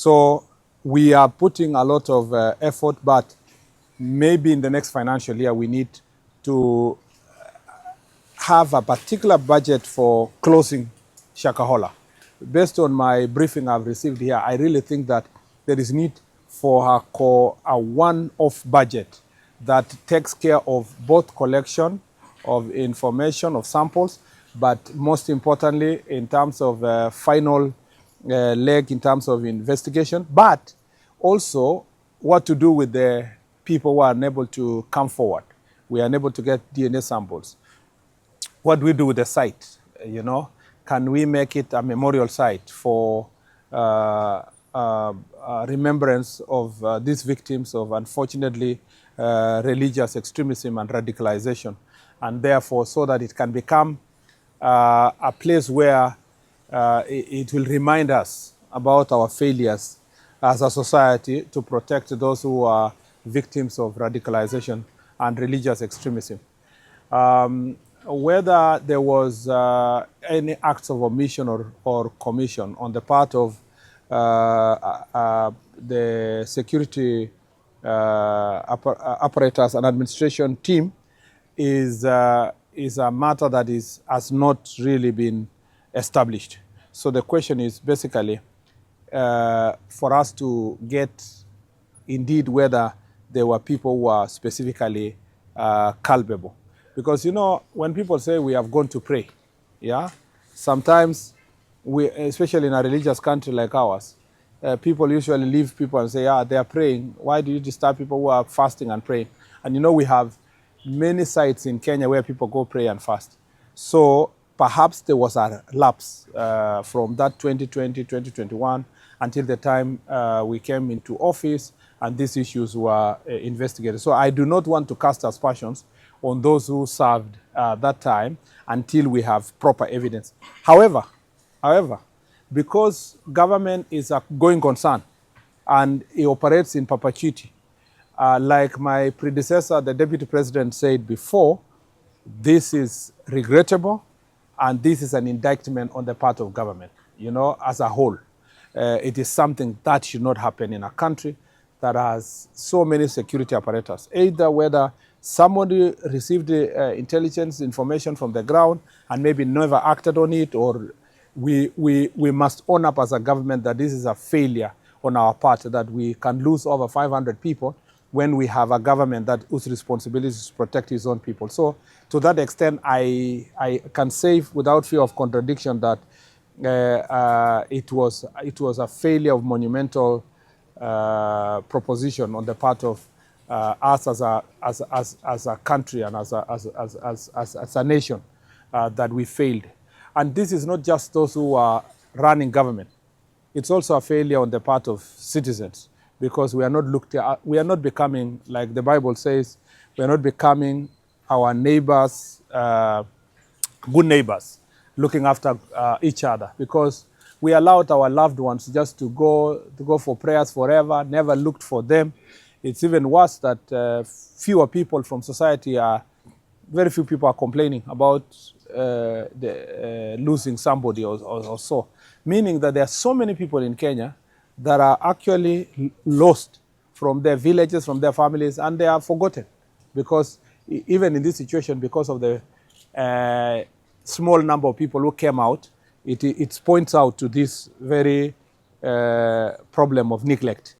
So we are putting a lot of effort, but maybe in the next financial year we need to have a particular budget for closing Shakahola. Based on my briefing I've received here, I really think that there is need for a one-off budget that takes care of both collection of information, of samples, but most importantly in terms of final leg in terms of investigation, but also what to do with the people who are unable to come forward. We are unable to get DNA samples. What do we do with the site? You know, can we make it a memorial site for remembrance of these victims of, unfortunately, religious extremism and radicalization, and therefore so that it can become a place where it will remind us about our failures as a society to protect those who are victims of radicalization and religious extremism. Whether there was any acts of omission or commission on the part of the security apparatus and administration team is a matter that has not really been established. So the question is basically for us to get indeed whether there were people who are specifically culpable. Because, you know, when people say we have gone to pray, yeah, sometimes we, especially in a religious country like ours, people usually leave people and say, yeah, they are praying. Why do you disturb people who are fasting and praying? And you know, we have many sites in Kenya where people go pray and fast. So perhaps there was a lapse from that 2020, 2021 until the time we came into office and these issues were investigated. So I do not want to cast aspersions on those who served that time until we have proper evidence. However, because government is a going concern and it operates in perpetuity, like my predecessor, the Deputy President, said before, this is regrettable and this is an indictment on the part of government, you know, as a whole. It is something that should not happen in a country that has so many security apparatus, either whether somebody received intelligence information from the ground and maybe never acted on it, or we must own up as a government that this is a failure on our part, that we can lose over 500 people when we have a government that whose responsibility is to protect his own people. So to that extent, I can say without fear of contradiction that it was a failure of monumental proposition on the part of us as a country and as a nation that we failed. And this is not just those who are running government. It's also a failure on the part of citizens, because we are not becoming, like the Bible says, we are not becoming our neighbors, good neighbors, looking after each other, because we allowed our loved ones just to go for prayers forever, never looked for them. It's even worse that fewer people from society very few people are complaining about losing somebody or so. Meaning that there are so many people in Kenya that are actually lost from their villages, from their families, and they are forgotten. Because even in this situation, because of the small number of people who came out, it points out to this very problem of neglect.